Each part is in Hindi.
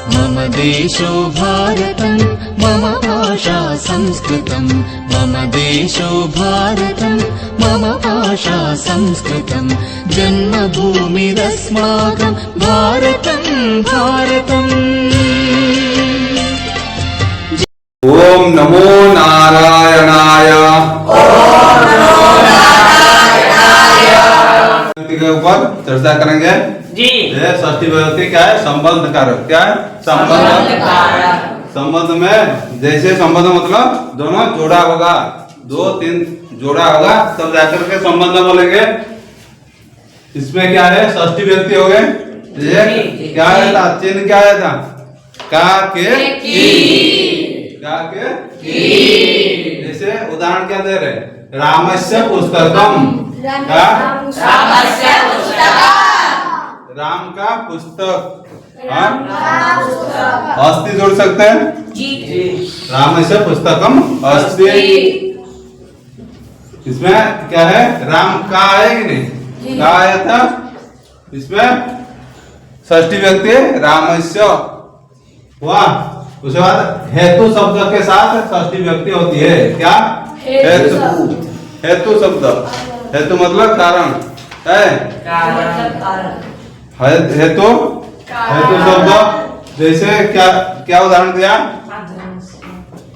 मम देशो भारतं मम भाषा संस्कृतं मम देशो भारतं मम भाषा संस्कृतं जन्मभूमिरस्माकं भारतं भारतम्। ओम नमो नारायणाय। के ऊपर चर्चा करेंगे जी। षष्ठी विभक्ति क्या है? संबंध कारक। क्या है? संबंध कारक। संबंध में जैसे संबंध मतलब दोनों जोड़ा होगा, 2-3 जोड़ा होगा तब जाकर के संबंध बोलेंगे। इसमें क्या है? षष्ठी विभक्ति हो गए। क्या आया था? चिन्ह क्या आया था? का के की। क्या के की। जैसे उदाहरण क्या दे रहे? रामस्य पुस्तकम। राम का पुस्तक। अस्ति जोड़ सकते हैं जी। रामस्य पुस्तकम अस्ति। इसमें क्या है? राम का है कि नहीं? का आया था। इसमें षष्ठी व्यक्ति रामस्य हुआ। उसके बाद हेतु शब्द के साथ षष्ठी व्यक्ति होती है। क्या? हेतु। हेतु शब्द। हेतु मतलब कारण है। हेतु हेतु शब्द जैसे क्या क्या उदाहरण दिया?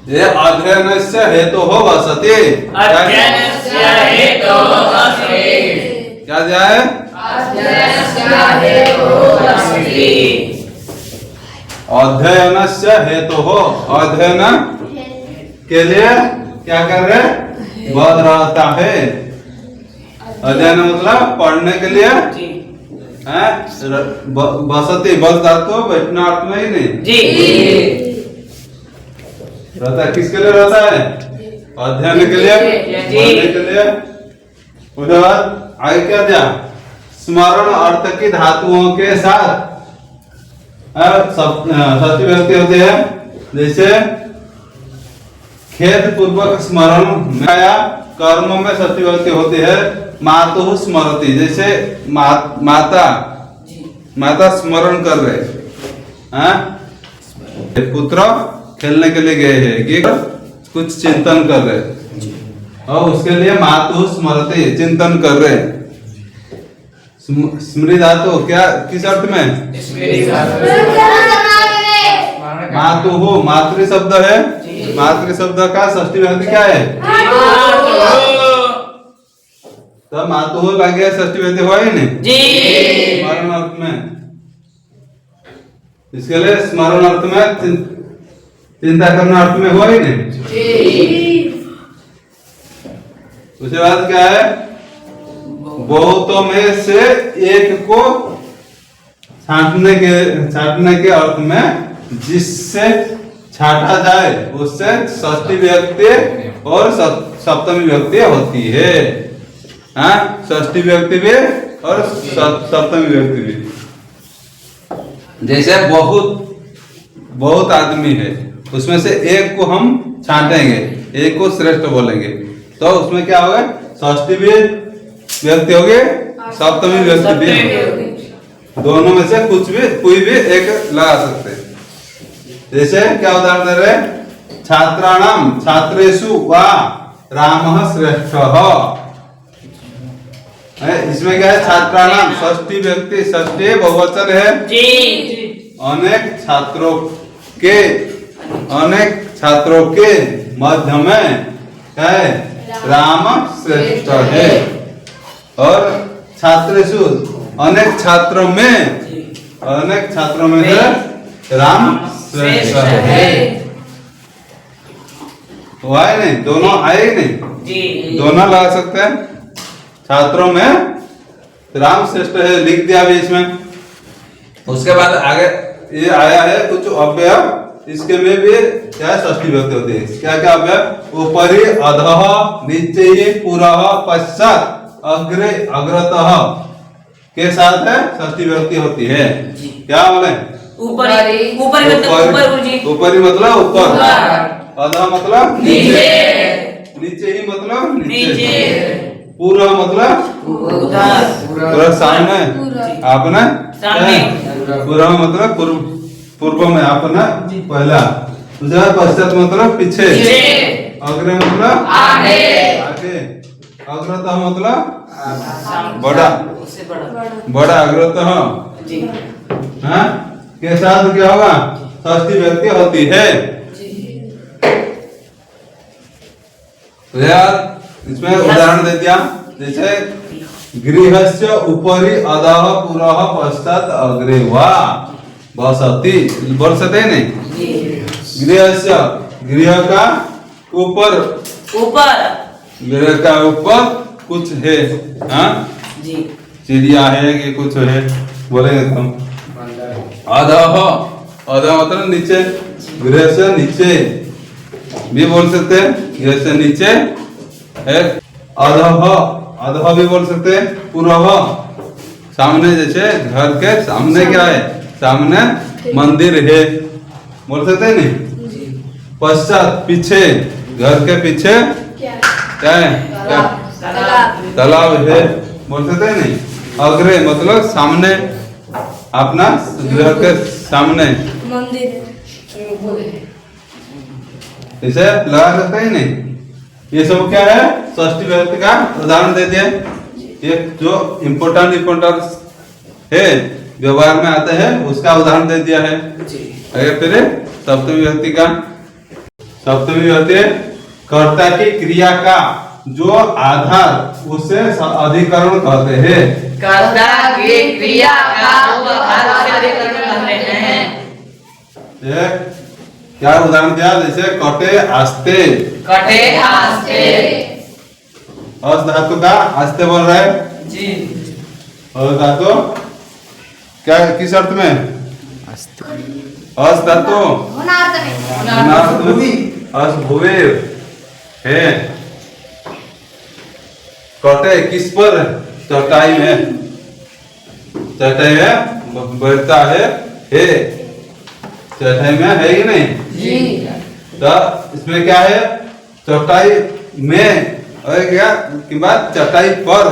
ये अध्ययनस्य हेतु हो वसति। अध्ययनस्य हेतु हो वसति। क्या दिया है? अध्ययनस्य हेतु हो वसति। अध्ययनस्य हेतु हो। अध्ययन के लिए क्या कर रहे? बद रहता है। अध्ययन मतलब पढ़ने के लिए है। बसती बस धातु बैठना अर्थ में ही नहीं जी रहता है। किसके लिए रहता है? अध्ययन के लिए, पढ़ने के लिए। उसके बाद आगे क्या दिया? स्मरण अर्थ की धातुओं के साथ षष्ठी विभक्ति होती है। जैसे खेद पूर्वक स्मरण में आया। कर्म में षष्ठी विभक्ति होती है। मातुः स्मरति। जैसे माता स्मरण कर रहे हैं। पुत्र खेलने के लिए गए हैं कि कुछ चिंतन कर रहे और उसके लिए मातुः स्मरति चिंतन कर रहे। स्मृति धातु क्या किस अर्थ में? मातुः मातृ शब्द है। मातृ शब्द का षष्ठी विभक्ति क्या है? तो मातुः लग गया। षष्ठी विभक्ति हुआ ही नहीं जी। स्मरण अर्थ में। इसके लिए स्मरण अर्थ में चिंता करना अर्थ में हुआ ही नहीं जी। उसके बाद क्या है? बहुतों में से एक को छांटने के अर्थ में जिससे छाटा जाए उससे षष्ठी विभक्ति और सप्तमी विभक्ति होती है। हाँ, षष्ठी विभक्ति भी और सप्तमी विभक्ति भी। जैसे बहुत आदमी है, उसमें से एक को हम छांटेंगे, एक को श्रेष्ठ बोलेंगे, तो उसमें क्या होगा? षष्ठी भी विभक्ति होगी, सप्तमी विभक्ति भी। दोनों में से कोई भी एक लगा सकते हैं। जैसे क्या उदाहरण दे रहे? छात्राणाम छात्रेषु वा रामः श्रेष्ठः। इसमें क्या है? छात्राणाम षष्ठी व्यक्ति, षष्ठी बहुवचन है जी। अनेक छात्रों के मध्य में क्या है? राम श्रेष्ठ है। और छात्रेषु अनेक छात्रों में है राम श्रेष्ठ है। हुआ है नहीं? दोनों आए नहीं जी। दोनों लगा सकते हैं। छात्रों में राम श्रेष्ठ है लिख दिया अभी इसमें। उसके बाद आगे ये आया है कुछ अव्यय। इसके में भी क्या षष्ठी विभक्ति होती है। क्या क्या अव्यय? ऊपरी, अधः, नीचे, पुरः, पश्चात, अग्रे, अग्रतः के साथ है षष्ठी विभक्ति होती है। क्या बोले? ऊपरी मतलब ऊपर, अधः मतलब नीचे, नीचे ही मतलब नीचे, पूरा मतलब पूरा सामने, आपने पूरा मतलब पूर्व, पूर्व में अपना पहला, दूसरा पश्चात मतलब पीछे, अग्रे मतलब आगे, आगे, अग्रतः मतलब बड़ा, बड़ा अग्रतः, हाँ के साथ क्या होगा, षष्ठी व्यक्ति होती है। तो यार इसमें उदाहरण दे दिया, जैसे गृहस्य उपरि अधः पुरः पश्चात अग्रे वा वसति, बोल सकते हैं नहीं? गृहस्य, गृह का ऊपर, गृह का ऊपर कुछ है, हाँ चिड़िया है कि कुछ है, बोलेंगे तुम। अधः, अधः मतलब नीचे, गृह से नीचे भी बोल सकते हैं, गृह से नीचे है। अधः, अधः भी बोल सकते हैं। पूर्व, सामने, जैसे घर के सामने क्या है, सामने मंदिर है, बोल सकते हैं नहीं? पश्चात पीछे, घर के पीछे क्या है, क्या तालाब है, बोल सकते हैं नहीं? अग्रे मतलब सामने, अपना घर के सामने मंदिर इसे लगा सकते हैं नहीं? ये सब क्या है, षष्ठी व्यक्ति का उदाहरण दे दिए। ये जो इम्पोर्टेंट है व्यवहार में आते हैं उसका उदाहरण दे दिया है। आगे फिर सप्तमी व्यक्ति का, सप्तमी व्यक्ति कर्ता की क्रिया का जो आधार उसे अधिकरण कहते हैं। कर्ता की क्रिया का आधार उसे अधिकरण कहते हैं। ये क्या उदाहरण दिया, जैसे कटे आस्ते, कटे आस्ते, अस धातु का आस्ते बोल रहा है जी, और धातु क्या, किस अर्थ में? अस धातु अस भुवे है। कटे किस पर, चटाई में, चटाई में बैठता है, चटाई में है कि नहीं जी। तो इसमें क्या है, चटाई में और क्या की बात, चटाई पर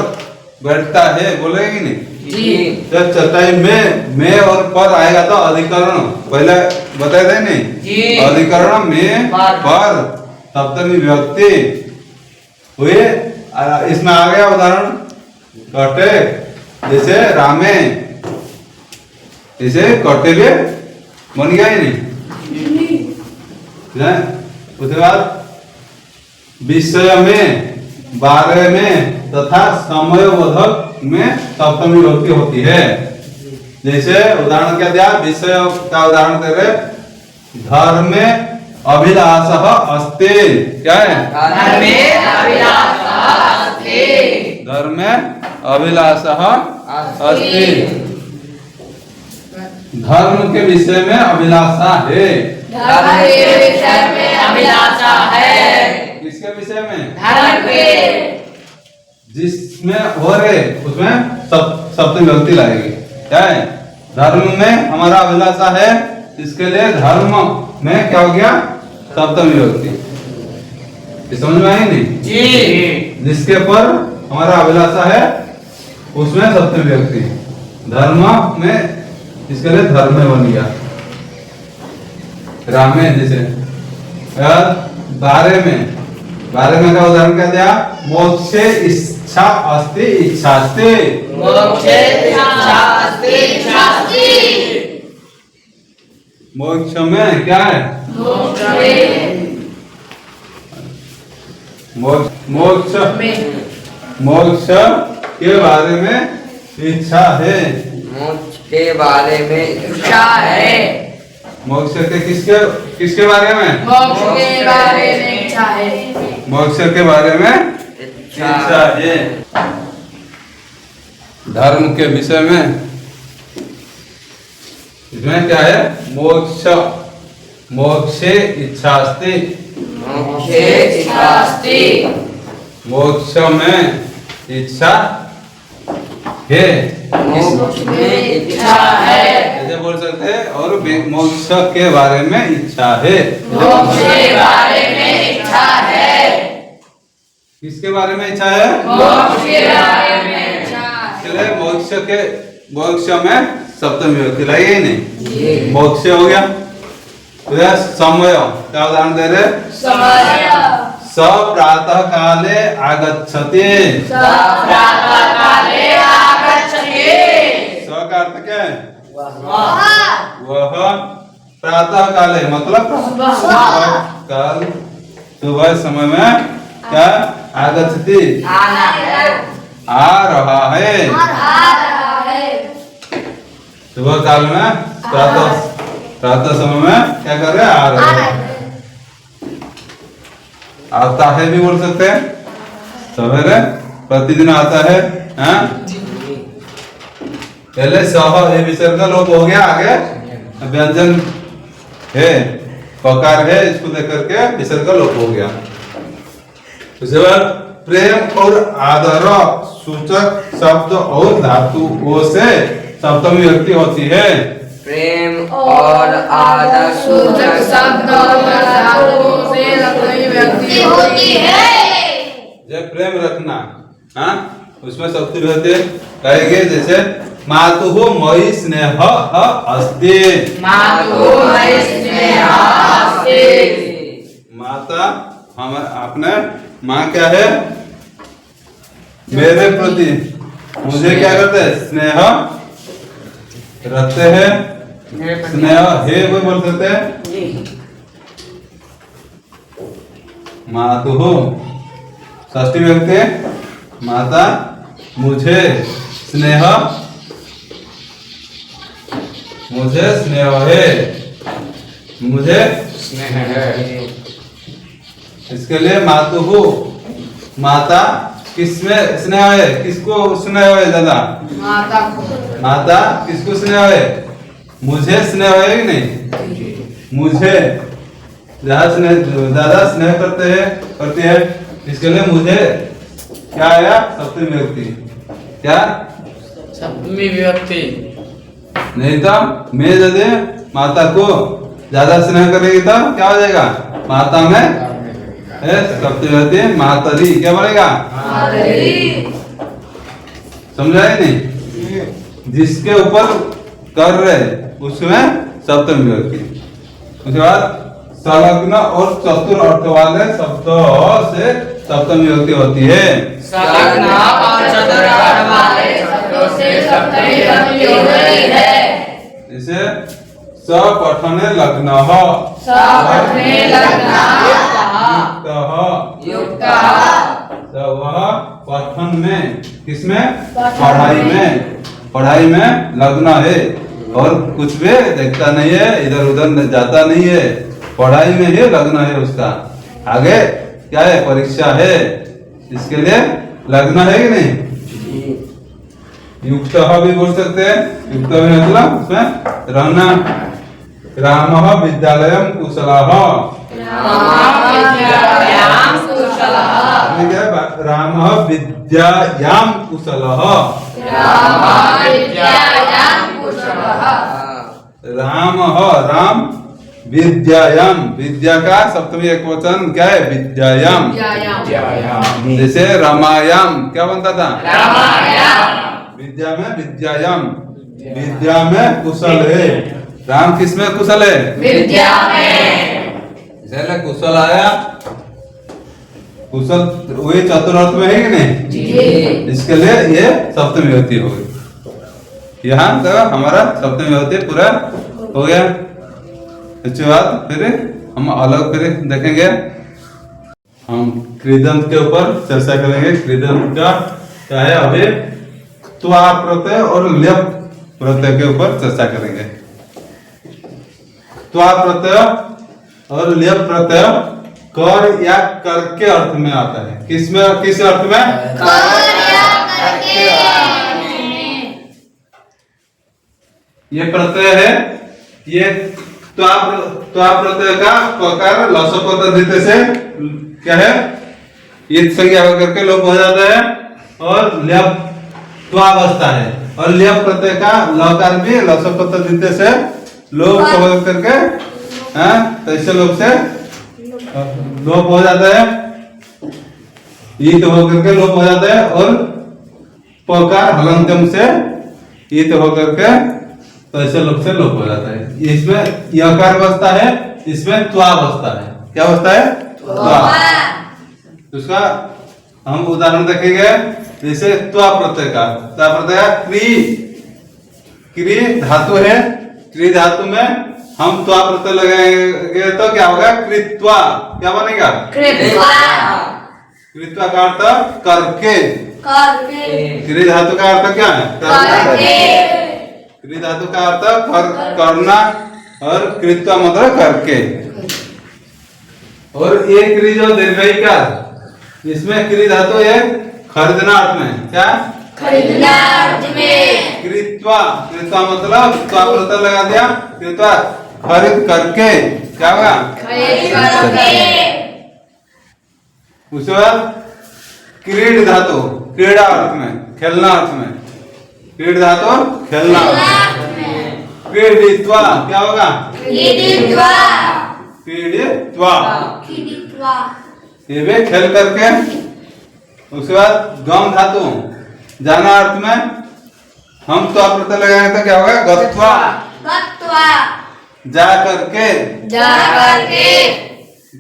बैठता है, बोलेगी नहीं जी। तो चटाई में और पर आएगा तो अधिकरण, पहले बताए थे नहीं जी। अधिकरण में पर सप्तमी व्यक्ति हुए। इसमें आ गया उदाहरण कटे, जैसे रामे, जैसे कटेले बन गया ही नहीं। उसके बाद विषय में, बारे में तथा समय बोधक में सप्तमी विभक्ति होती है। जैसे उदाहरण क्या दिया, विषय का उदाहरण दे रहे, धर्म में अभिलाषः अस्ति, क्या है, धर्म में अभिलाषः अस्ति, धर्म में अभिलाषः अस्ति, धर्म के विषय में अभिलाषा है, धर्म के विषय में अभिलाषा है, किसके विषय में, धर्म के, जिसमें हो रहे उसमें सप्तमी विभक्ति लाएगी। क्या है, धर्म में हमारा अभिलाषा है, इसके लिए धर्म में क्या हो गया, सप्तमी विभक्ति। समझ में आई नहीं जी। जिसके पर हमारा अभिलाषा है उसमें सप्तमी विभक्ति, धर्म में इसके लिए धर्म में बन गया। रामे, जैसे बारे में, बारे में का उदाहरण क्या दिया, मोक्षे इच्छा अस्ति इच्छास्ते, मोक्षे इच्छा अस्ति इच्छास्ति, मोक्ष में क्या है, मोक्ष में, मोक्ष मोक्ष के बारे में इच्छा है, मोक्ष के बारे में इच्छा है, मोक्ष के किसके किसके बारे में, मोक्ष के बारे में इच्छा है, मोक्ष के बारे में इच्छा है, धर्म के विषय में, इसमें क्या है, मोक्ष, मोक्षे इच्छास्ति, मोक्षे इच्छा अस्ति, मोक्ष में इच्छा है, मोक्ष में इच्छा है, ऐसे बोल सकते हैं। और मोक्ष के बारे में इच्छा है, मोक्ष के बारे में इच्छा है, किसके बारे में इच्छा है, मोक्ष के बारे में इच्छा है, इसलिए मोक्ष में सप्तमी विभक्ति लगी नहीं, मोक्ष हो गया। तो यह समय क्या उदाहरण दे रहे, समय स प्रातः काले आगच्छति, स प्रातः काले आगच्छति, स का अर्थ क्या है, वह प्रातः काले मतलब काल सुबह समय में क्या आगच्छति आना है, आ रहा है, सुबह काल में प्रातः समय में क्या कर रहे हैं, आ रहे हैं। आता है भी बोल सकते हैं, सवेरे प्रतिदिन आता है, हाँ? पहले सह ये विसर्ग का लोप हो गया, आगे व्यंजन है पकार है, इसको देख करके विसर्ग का लोप हो गया। उसके बाद प्रेम और आदर सूचक शब्द और धातुओं से सप्तमी विभक्ति होती है। प्रेम और आदर सूचक शब्द और धातुओं से सप्तमी विभक्ति होती है। जब प्रेम रखना, हाँ, उसमें सप्तमी विभक्ति कहेंगे, जैसे मातुः मयि स्नेह अस्ति, मातुः मयि स्नेह अस्ति, माता हम अपने माँ क्या है, मेरे प्रति मुझे क्या करते हैं, स्नेह रखते हैं, स्नेह है वो बोल सकते हैं। मातुः षष्ठी विभक्ति, माता मुझे स्नेह है, मुझे स्नेह है। इसके लिए मातुः माता किसमें स्नेह है, किसको स्नेह है दादा, माता को, माता किसको स्नेह है, मुझे स्नेह है कि नहीं, मुझे ज्यादा स्नेह करती है, इसके लिए मुझे क्या आया, सप्तमी विभक्ति, क्या सप्तमी विभक्ति, नहीं तो मैं यदि माता को ज्यादा स्नेह करेगी तो क्या हो जाएगा, माता में सप्तमी विभक्ति मातरी, क्या बनेगा, समझा है नहीं, जिसके ऊपर कर रहे उसमें सप्तमी विभक्ति। उसके बाद संलग्न और चतुर अर्थ वाले शब्दों से सप्तमी विभक्ति होती है। संलग्न और चतुर अर्थ वाले शब्दों से सप्तमी विभक्ति होती है। जैसे सपठने लग्नः, सपठने लग्नः, युक्तः, वह पठन में, किसमें, पढ़ाई में लग्न है, और कुछ भी देखता नहीं है, इधर उधर जाता नहीं है, पढ़ाई में ही लग्न है उसका, आगे क्या है, परीक्षा है, इसके लिए लग्न है कि नहीं। युक्त भी बोल सकते हैं, युक्त में मतलब उसमें रहना। रामः विद्यालयं कुशलः, रामः विद्यायां कुशलः, राम विद्यायाम, विद्या का सप्तमी एक वचन क्या है, विद्यायाम। जैसे रामायाम क्या बनता था, विद्या में विद्यायाम, विद्या में कुशल है, राम किस में कुशल है, विद्या में। जैसे कुशल आया, कुशल वही चतुर्थ में है कि नहीं जी। इसके लिए ये सप्तमी विभक्ति हो गई। यहाँ तक हमारा सप्तमी विभक्ति पूरा हो गया। इसके बाद फिर हम अलग फिर देखेंगे, हम कृदंत के ऊपर चर्चा करेंगे। कृदंत का क्या है, अभी त्वा प्रत्यय और ल्यप प्रत्यय के ऊपर चर्चा करेंगे। त्वा प्रत्यय और ल्यप प्रत्यय कर या कर के अर्थ में आता है। किसमें, किस अर्थ में, कर या कर के अर्थ में। ये प्रत्यय है, ये त्वा प्रत्यय का प्रकार लसो पद्धति से क्या है, ईद संज्ञा होकर के लोप हो जाता है, और ल्यप त्वा बचता है, और ल्यप प्रत्यय का लकार भी लसो पद्धति से लोप हो करके, तो ऐसे लोप से लोप हो जाता है, ईत होकर के लोप हो जाता है, और पकार हलंत्यम से ईत होकर के तो ऐसे लोग से लोप हो जाता है। इसमें यकार बसता है, इसमें त्वा बसता है। क्या बसता है? त्वा। उसका हम उदाहरण देखेंगे, जैसे त्वा प्रत्यय का। त्वा प्रत्यय का क्री धातु है, क्री धातु में हम त्वा प्रत्यय लगाएंगे तो क्या होगा? कृत्वा। क्या बनेगा? कृत्वा। कृत्वा का अर्थ करके। क्री धातु का अर्थ क्या है? करके। क्री धातु का अर्थ करना और कृत्वा मतलब करके। और ये क्री जो दीर्घई का, इसमें क्री धातु है खरीदना अर्थ में। क्या? खरीदना अर्थ में। कृत्वा, कृत्वा मतलब त्वा प्रत्यय लगा दिया, कृत्वा खरीद करके। क्या होगा? खरीद करके। उसके बाद क्रीड धातु, क्रीड़ा अर्थ में, खेलना अर्थ में। क्रीड धातु खेलना अर्थ में। क्रीडित्वा क्या होगा? क्रीडित्वा। क्रीडित्वा क्रीडित्वा। ये भी खेल करके। उसके बाद गम धातु जाना अर्थ में हम त्वा प्रत्यय लगाएंगे तो क्या होगा? गत्वा। गत्वा। जा करके। जा करके।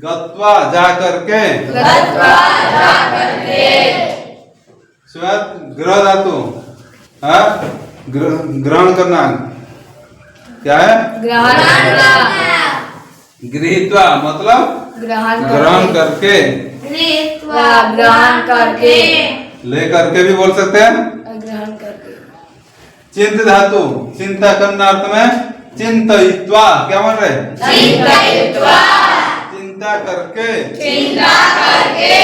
गत्वा जा करके। गत्वा जा करके। उसके बाद ग्रह धातु, ग्रहण करना। क्या है? ग्रहण करना। गृहीत्वा मतलब ग्रहण करके। गृहीत्वा ग्रहण करके। ले करके भी बोल सकते हैं। ग्रहण करके। चिंत धातु चिंता करना अर्थ में चिंतयित्वा। क्या बोल रहे? चिंतयित्वा। चिंता करके। चिंता करके।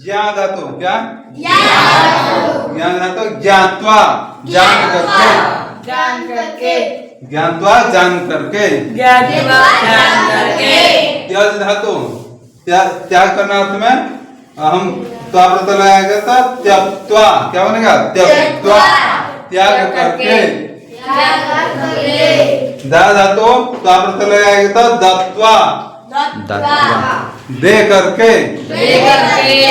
ज्ञा धातु क्या? ज्ञान। ज्ञान धातु ज्ञात्वा जान करके। जान करके। ज्ञात्वा जान करके। ज्ञात्वा जान करके। त्याग धातु त्याग करना अर्थ में हम त्वा प्रत्यय लगाएंगे तो त्यक्त्वा। क्या बनेगा? त्यक्त्वा त्याग करके। त्याग करके। दा धातु त्वा प्रत्यय लगाएंगे तो दत्वा दत्वा। दे करके। दे करके।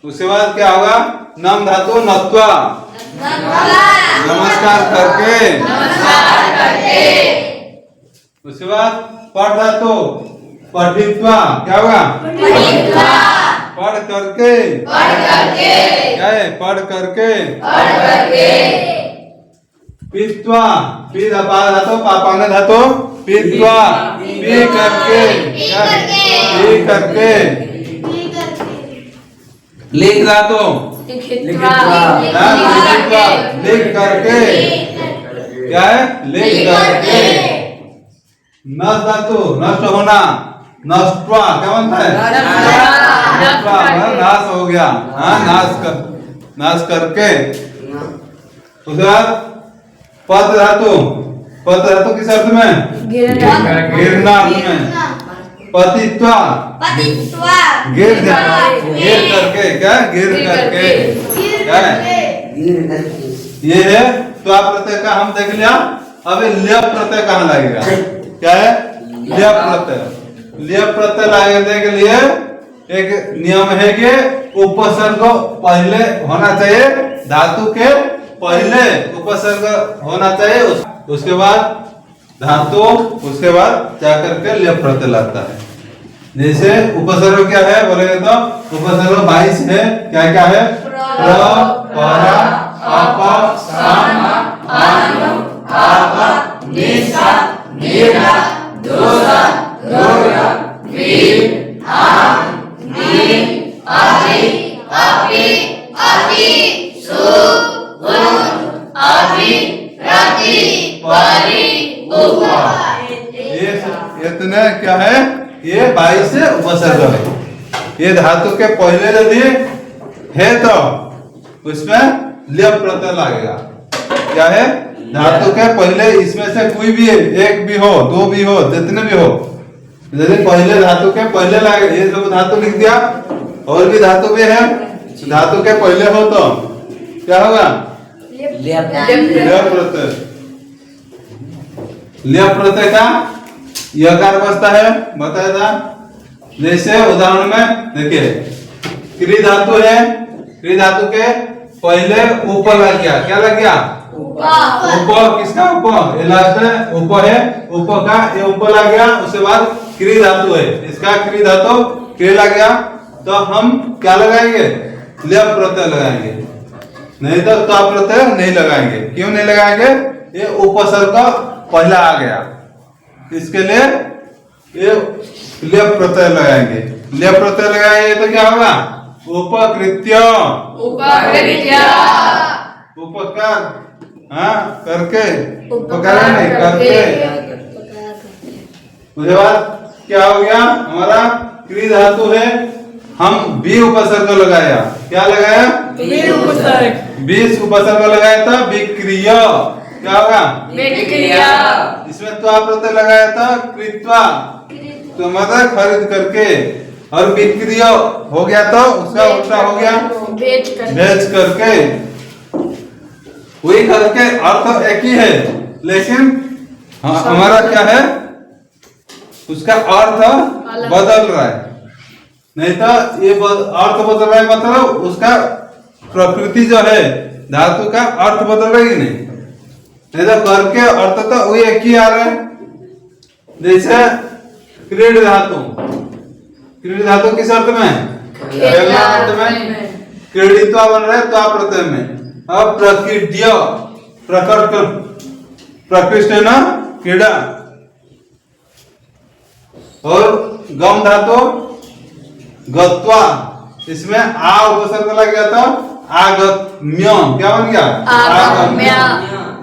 उसके बाद क्या होगा? नम धातु नत्वा नत्वा। नमस्कार करके। नमस्कार करके। उसके बाद पढ़ धातु पठित्वा। क्या होगा? पठित्वा। पढ़ करके। पढ़ करके। क्या है? पढ़ करके। पढ़ करके। पीत्वा पी धातु पापाने धातु पीत्वा पी करके। क्या है? पी करके। लिख धातु लिखित्वा। लिखित्वा लिख करके। क्या है? लिख करके। नष्ट धातु नष्ट होना नष्टवा। क्या बनता है? नष्टवा मतलब नाश हो गया। हाँ नाश करके। उसके बाद पद धातु किस अर्थ में? गिरना अर्थ में। पतित्वा गिर करके। क्या? गिर करके। क्या है? ये है त्वा प्रत्यय का हम देख लिया। अब ल्य प्रत्यय कहाँ लगेगा? क्या है? ल्य प्रत्यय। ल्य प्रत्यय लगाने के लिए एक नियम है कि उपसर्ग पहले होना चाहिए, धातु के पहले उपसर्ग होना चाहिए, उसके बाद धातु, उसके बाद जाकर के ल्य प्रत्यय लगता है। जैसे उपसर्ग क्या है बोलेंगे तो उपसर्ग 22 है। क्या क्या है? प्र, पर, अप, सम, अनु, आप, निशा, निरा, दोसा, रोगा, वीर, आम, नी, आदि, अपि, अति, सु, उन, अभि, प्रति, परि, उपा। ये इतने क्या है? ये 22 से उपसर्ग है। ये धातु के पहले यदि है तो उसमें ल्य प्रत्यय लगेगा। क्या है? धातु के पहले इसमें से कोई भी है, एक भी हो, दो भी हो, जितने भी हो, यदि पहले धातु के पहले लगे, ये सब धातु लिख दिया, और भी धातु भी है, धातु के पहले हो तो क्या होगा? ल्य प्रत्यय। ल्य प्रत्यय का यकार बसता है, बताया था। जैसे उदाहरण में देखिए, क्री धातु है, क्री धातु के पहले ऊपर लग गया। क्या लग गया? उप किसका उप? ये लास्ट है उप है, उप का ये उप लग गया, उसके बाद क्री धातु है, इसका क्री धातु क्री लग गया, तो हम क्या लगाएंगे? ल्यप प्रत्यय लगाएंगे, नहीं तो ता प्रत्यय नहीं लगाएंगे। क्यों नहीं लगाएंगे? ये उपसर्ग का पहला आ गया, इसके लिए ये ल्यप प्रत्यय लगाएंगे। ल्यप प्रत्यय लगाएंगे तो क्या होगा? उपकृत्य, उपकार, हाँ करके, उपकार नहीं करके। उसके बाद क्या हो गया? हमारा क्री धातु है, हम बी उपसर्ग लगाया, क्या लगाया? बीस उपसर्ग लगाया था, विक्रिय, क्या होगा? इसमें त्वा प्रत्यय लगाया था, कृत्वा, तो मतलब खरीद करके, और विक्रिय हो गया तो उसका उल्टा हो गया बेच करके। वही करके अर्थ एक ही है, लेकिन हमारा क्या है? उसका अर्थ बदल रहा है, नहीं तो ये अर्थ बदल रहा है मतलब उसका प्रकृति जो है धातु का अर्थ बदल रहा है नहीं तो करके अर्थ तो वही एक ही आ रहा है। जैसे क्रीड धातु, क्रीड धातु किस अर्थ में? पहला अर्थ में क्रीडित्वा बन रहा है त्वा प्रत्यय में। अब प्रकीड्य, प्रकट, प्रकृष्ट है ना क्रीड़ा, और गम धातु गत्वा, इसमें आ उपसर्ग लग गया था, आगम्य, क्या बन गया? आगम्य,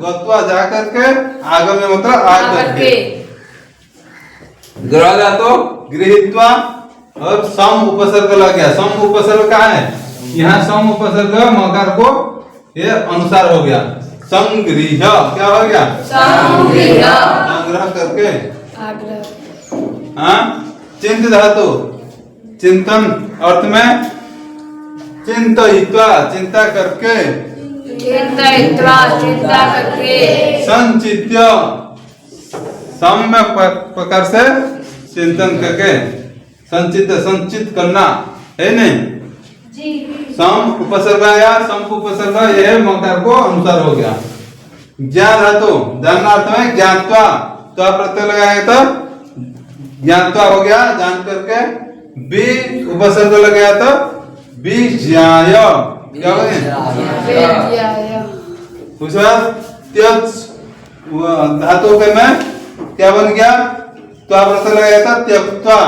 गत्वा जा करके, आगम्य मतलब आ करके। ग्रह धातु गृहीत्वा, और सम उपसर्ग लग गया, सम उपसर्ग कहाँ है? यहाँ सम उपसर्ग मकार को ये अनुसार हो गया, संगृह, क्या हो गया? संग्रह करके। हाँ, चिंत धातु चिंतन अर्थ में, चिंतयित्वा, चिंता करके, संचित्य, सम्य प्रकार से चिंतन करके, संचित करना है नहीं। सम उपसर्ग आया, सम उपसर्ग यह मकार को अनुसार हो गया। ज्ञान धातु ज्ञानार्थ में ज्ञात्वा, तो प्रत्यय लगाएगा तो ज्ञात्वा हो गया, जान करके। बी उपसर्ग लगाया तो बीज्याय, क्या हो गया? उसके बाद त्यज धातु के में क्या बन गया? त्वा प्रत्यय लगाया था त्यक्त्वा,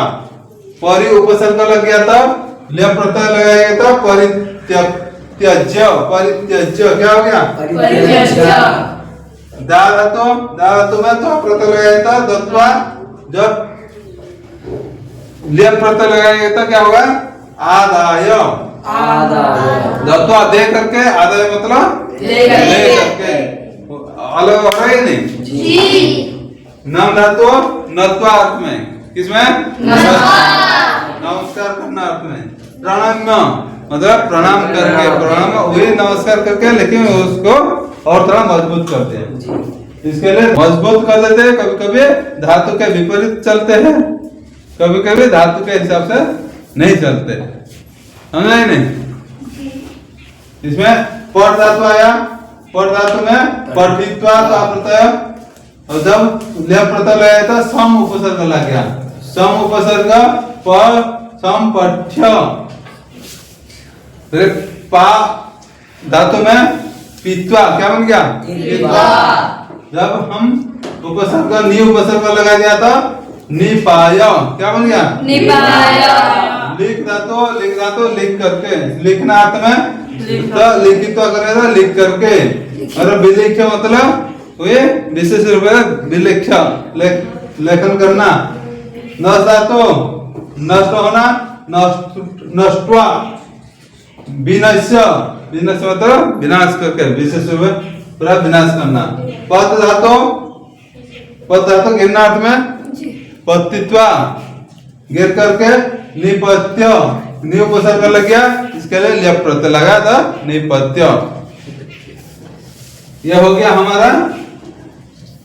परि उपसर्ग लग गया था, ल्य प्रत्यय लगाया था परित्यज्य, परित्यज्य, क्या हो गया? दा धातु में त्वा प्रत्यय लगाया था दत्वा, जब ल्य प्रत्यय लगाया था क्या होगा? आदाय, दत्वा दे करके, आदाय मतलब ले करके, अलग हो रहा है नहीं। नम धातु नत्वा अर्थ में, किसमें? नमस्कार करना अर्थ में। प्रणम्य मतलब प्रणाम करके, प्रणाम वही नमस्कार करके, लेकिन उसको और थोड़ा मजबूत करते हैं, इसके लिए मजबूत कर देते हैं। कभी कभी धातु के विपरीत चलते हैं, कभी कभी धातु के हिसाब से नहीं चलते, समझे नहीं? इसमें पट धातु आया, पट धातु में पठित्वा का प्रत्यय, और जब ल्य प्रत्यय लगाया था सम उपसर्ग लग गया, सम उपसर्ग पर सम पठ्य। पा धातु में पीत्वा, क्या बन गया? पीत्वा। जब हम उपसर्ग नी उपसर्ग लगा दिया था निपाय, क्या बन गया? निपाय। लिख धातु लिख करके, लिखना अर्थ में लिखित करेगा लिख करके, और विलिख मतलब वे विशेष रूप में विलिख लेखन करना। नष्ट धातु नष्ट होना, नष्टवा, विनाश, विनाश मतलब विनाश करके, विशेष रूप में पूरा विनाश करना। पद धातु गिरना अर्थ में पतित्वा, गिर करके निपत्य, नि उपसर्ग लग गया, इसके लिए ल्य प्रत्यय लगा था निपत्य। यह हो गया हमारा।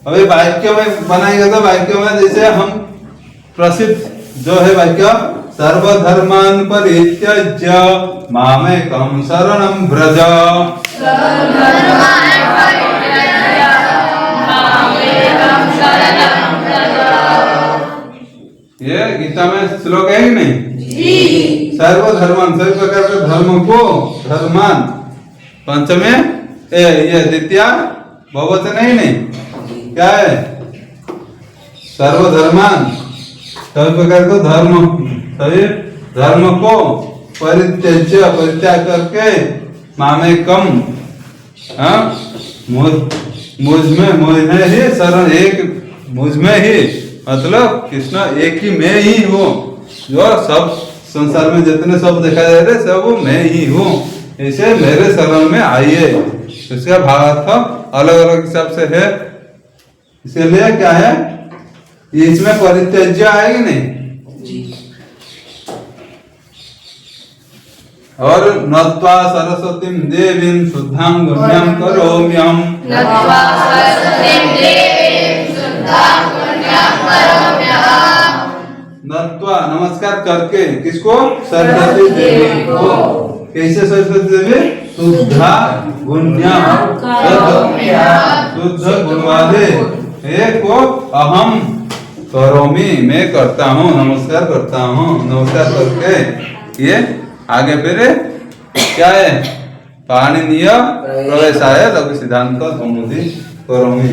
अभी वाक्य में बनाएगा तो वाक्य में जैसे हम प्रसिद्ध जो है वाक्य, सर्वधर्मान् परित्यज्य मामेकं शरणं व्रज, ये गीता में श्लोक है कि नहीं? सर्वधर्मान, सभी प्रकार के धर्म को धर्मान, पंचमे ये द्वितीय बहुवचन है ही नहीं, क्या है? सर्वधर्मान, सभी प्रकार के धर्म, सभी धर्म को परित्यज्य, परित्याग करके मामेकम, मुझ में ही शरण, एक मुझ में ही, मतलब कृष्ण एक ही मैं ही हूँ, जो सब संसार में जितने सब देखा जा रहे सब मैं ही हूँ, इसे मेरे शरण में आइए। इसका भावार्थ अलग अलग हिसाब से है, इसलिए क्या है, इसमें परित्यज्य आएगी नहीं। और नत्वा सरस्वतीं देवीं शुद्धां गुण्यां करोम्यहम्, नत्वा सरस्वतीं देवीं शुद्धां गुण्यां करोम्यहम्, नत्वा नमस्कार करके, किसको? सरस्वती देवी को। कैसे सरस्वती देवी? शुद्धा गुण्यां करोम्यहम्, शुद्ध गुण वाले एक को अहम करोमि, मैं करता हूँ, नमस्कार करता हूँ। नमस्कार करके ये आगे फिर क्या है? पाणिनीय प्रवेशाय लघु सिद्धांत कौमुदी करोमि।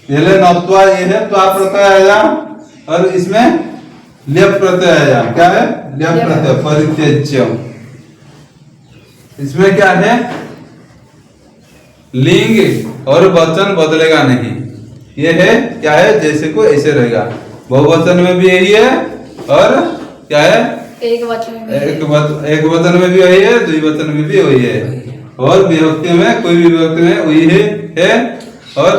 ये ले नत्वा, ये है त्वा प्रत्यय आया, और इसमें लेप प्रत्यय आया। क्या है? लेप प्रत्यय, परित्यज्य। इसमें क्या है? लिंग और वचन बदलेगा नहीं। ये है क्या है? जैसे को ऐसे रहेगा। बहुवचन में भी यही है, और क्या है? एक वचन में भी वही है, द्विवचन में भी वही है, और विभक्ति में कोई भी विभक्ति में वही है, और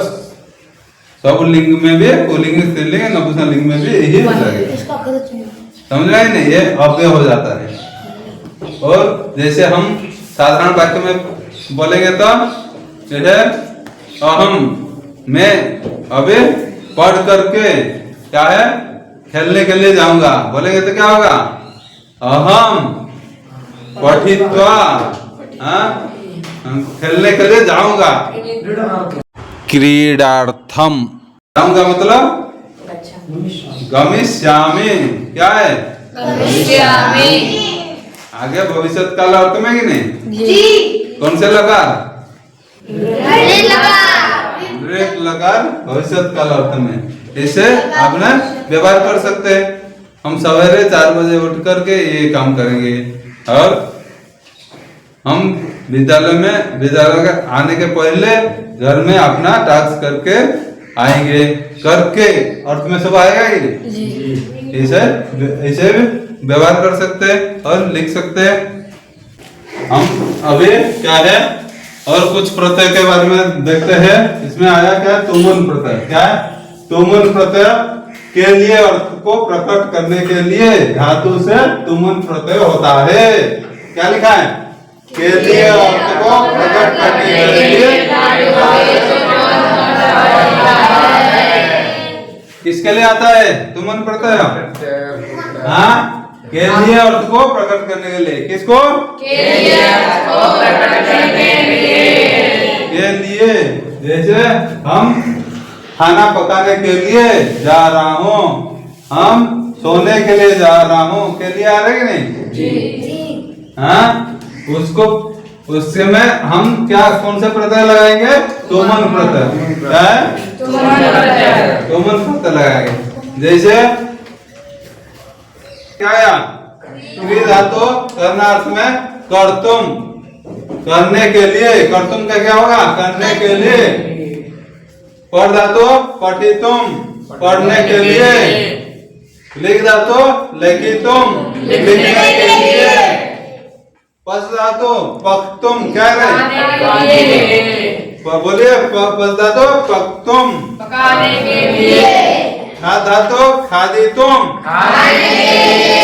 सब लिंग में भी, पुल्लिंग, स्त्रीलिंग, नपुंसकलिंग में भी यही लगेगा। समझ रहे नहीं? ये अव्यय हो जाता है। और जैसे हम साधारण वाक्य में बोलेंगे तो जैसे अहम, मैं अभी पढ़ करके क्या है? खेलने के लिए जाऊंगा, बोलेंगे तो क्या होगा? अहम पठित्वा, खेलने के लिए जाऊंगा। क्रीडार्थम जाऊंगा मतलब गमिष्यामि, क्या है? गमिष्यामि। आगे भविष्य काल अर्थ में कि नहीं? कौन से लकार? लकार भविष्य काल अर्थ में। इसे अपना व्यवहार कर सकते हैं। हम सवेरे 4 बजे उठ करके ये काम करेंगे, और हम विद्यालय के आने के पहले घर में अपना टास्क करके आएंगे। करके अर्थ में सब आएगा ही। ऐसे व्यवहार कर सकते हैं और लिख सकते हैं। हम अभी क्या है, और कुछ प्रत्यय के बारे में देखते हैं। इसमें आया क्या? तुमुन प्रत्यय। क्या है? तुमुन प्रत्यय के लिए, अर्थ को प्रकट करने के लिए धातु से तुमुन प्रत्यय होता है। क्या लिखा है? के लिए, अर्थ को प्रकट करने के लिए। किसके लिए आता है तुमुन प्रत्यय? हाँ, के लिए अर्थ को प्रकट करने के लिए। किसको? के लिए अर्थ को प्रकट करने के लिए। के लिए, जैसे हम खाना पकाने के लिए जा रहा हूँ, हम सोने के लिए जा रहा हूँ, के लिए आ रहे कि नहीं? जी। हाँ, उसको उससे में हम क्या, कौन से प्रत्यय लगाएंगे? तुमुन प्रत्यय। क्या है? तुमुन प्रत्यय लगाएंगे। जैसे क्या आया? क्रिया धातु करनार्थ में कर्तुम, करने के लिए। कर्तुम का क्या होगा? करने के लिए। पढ़ धातु पठितुम, पढ़ने के लिए। लिख धातु लिखितुम, लिखने के लिए। पस धातु पक्तुम, क्या है? बोलिए, पस धातु पक्तुम, पकाने के लिए। खा धातु खादितुम, खाने के लिए।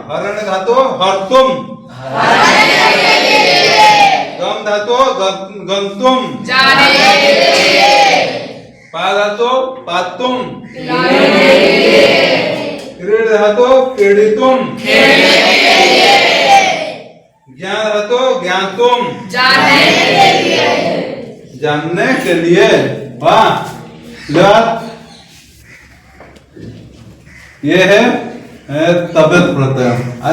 हरण धातु हर्तुम, हरने के लिए। गम धातु गंतुम, जाने के लिए। पा धातु पातुम, पीने के लिए। क्रीड धातु क्रीडितुम, खेलने के लिए। ज्ञान धातु ज्ञातुम, जानने के लिए। जानने के लिए। वाह, ये है तबियत प्रत्यय।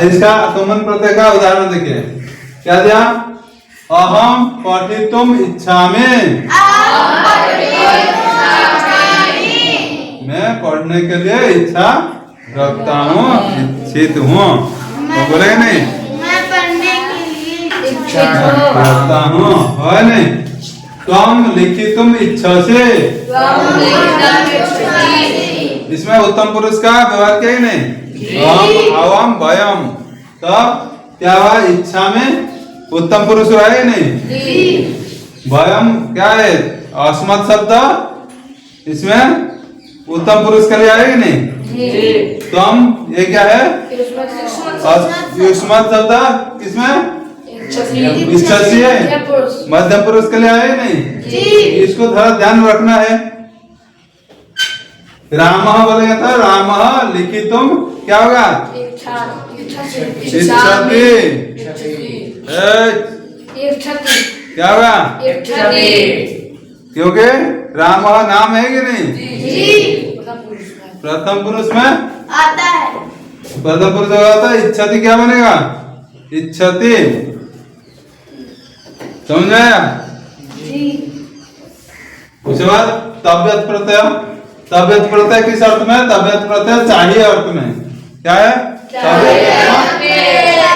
इसका तुमन प्रत्यय का उदाहरण देखिए, क्या दिया? अहम पठितुम इच्छामि, मैं पढ़ने के लिए इच्छा रखता हूँ, इच्छित हूँ। तो बोलेगा नहीं? मैं पढ़ने के लिए इच्छित रखता हूँ, है नहीं? त्वम लिखितुम इच्छसि, इसमें उत्तम पुरुष का व्यवहार क्या ही नहीं? हम अवम भयम, तब क्या हुआ? इच्छा में उत्तम पुरुष हुआ है नहीं? भयम क्या है? अस्मत् शब्द इसमें उत्तम पुरुष के लिए आएगी नहीं? तुम ये क्या है? युष्मत् शब्द किसमें? इच्छसी है, मध्यम पुरुष के लिए आए नहीं? इसको थोड़ा ध्यान रखना है। राम बोलेगा तो राम लिखितुम क्या होगा? इच्छति क्या होगा? क्योंकि राम नाम है कि नहीं? प्रथम पुरुष में आता है। प्रथम पुरुष होगा तो इच्छति क्या बनेगा? इच्छति, समझ आया? उसके बाद तबियत प्रत्यय। तबियत प्रत्यय किस अर्थ में? तबियत प्रत्यय चाहिए अर्थ में। क्या है?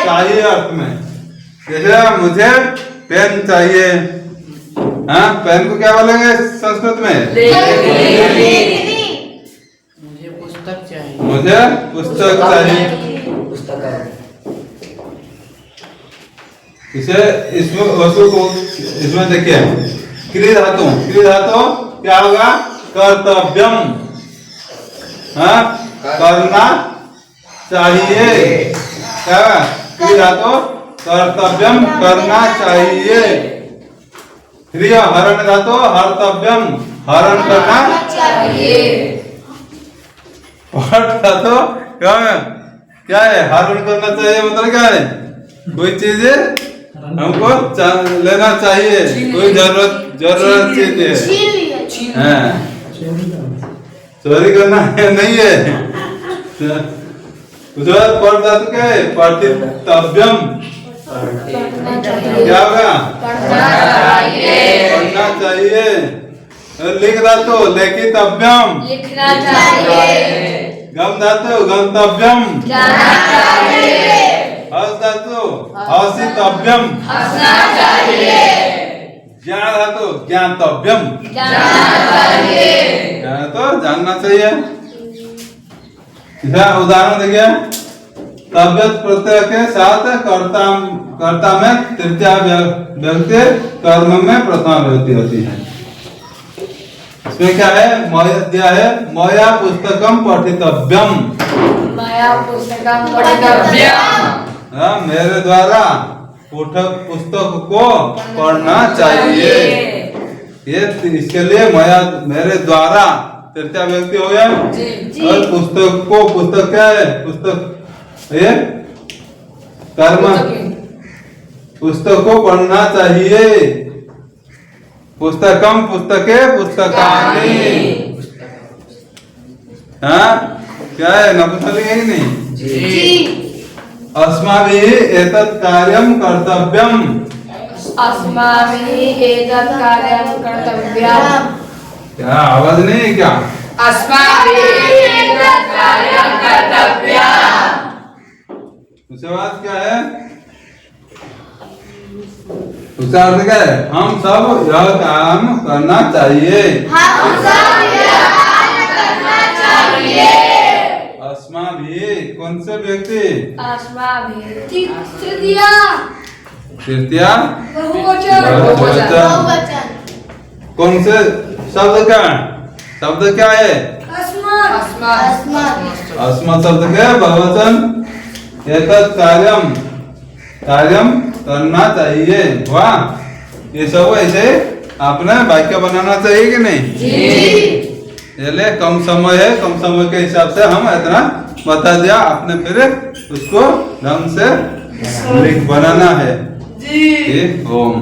चाहिए अर्थ में। जैसे मुझे पेन चाहिए, हाँ, पेन को क्या बोलेंगे संस्कृत में? मुझे पुस्तक चाहिए। मुझे पुस्तक चाहिए। इसे इसमें वस्तु को इसमें देखिए, क्रिया धातु। क्रिया धातु क्या होगा? कर्तव्यम, हाँ, करना चाहिए। क्या होगा? क्रिया धातु कर्तव्यम, करना चाहिए। क्रिया हरण धातु हर्तव्यम, हरण करना चाहिए। धातु क्या है? हरण करना चाहिए मतलब क्या है? कोई चीज हमको लेना चाहिए, कोई जरूरत चीज है, चोरी करना है नहीं है। पर धातु क्या है? पठितव्यम, क्या होगा? पढ़ना चाहिए। लिख धातु लिखितव्यम, लिखना चाहिए। गम धातु गंतव्यम, जाना चाहिए। हस धातु हसितव्यम, हंसना चाहिए। ज्ञान धातु ज्ञातव्यम, जानना चाहिए। तो जानना चाहिए। उदाहरण देखिए, तबियत प्रत्यय के साथ कर्ता में तृतीया व्यक्ति, कर्म में प्रथमा व्यक्ति होती है। इसमें क्या है? मया दिया है, मया पुस्तकम पठितव्यम, मया पुस्तकम पठितव्यम, मेरे द्वारा पुस्तक को पढ़ना चाहिए। ये इसके लिए मया मेरे द्वारा तृतीया व्यक्ति हो गया। और पुस्तक को, पुस्तक क्या है? पुस्तक ये कर्म, पुस्तक को पढ़ना चाहिए। पुस्तकम पुस्तके पुस्तकानि, हाँ, क्या है? नपुंसकलिंग है कि नहीं? अस्माभिः एतत् कार्यं कर्तव्यम्, अस्माभिः एतत् कार्यं कर्तव्यम्। क्या आवाज नहीं है क्या? अस्माभिः एतत् कार्यं कर्तव्यम्। उसके बाद क्या है? उसका अर्थ क्या है? हम सब यह काम करना चाहिए। हम सब यह काम करना चाहिए। अस्माभिः कौन से व्यक्ति? अस्माभिः तृतीया, तृतीया बहुवचन। कौन से शब्द का? शब्द क्या है? अस्मत् शब्द के बहुवचन। एतत् कार्यम, कार्यम करना चाहिए। वाह, ये सब ऐसे आपने वाक्य बनाना चाहिए कि नहीं? जी। कम समय है, कम समय के हिसाब से हम इतना बता दिया, आपने फिर उसको ढंग से लिख बनाना है। जी। ओम।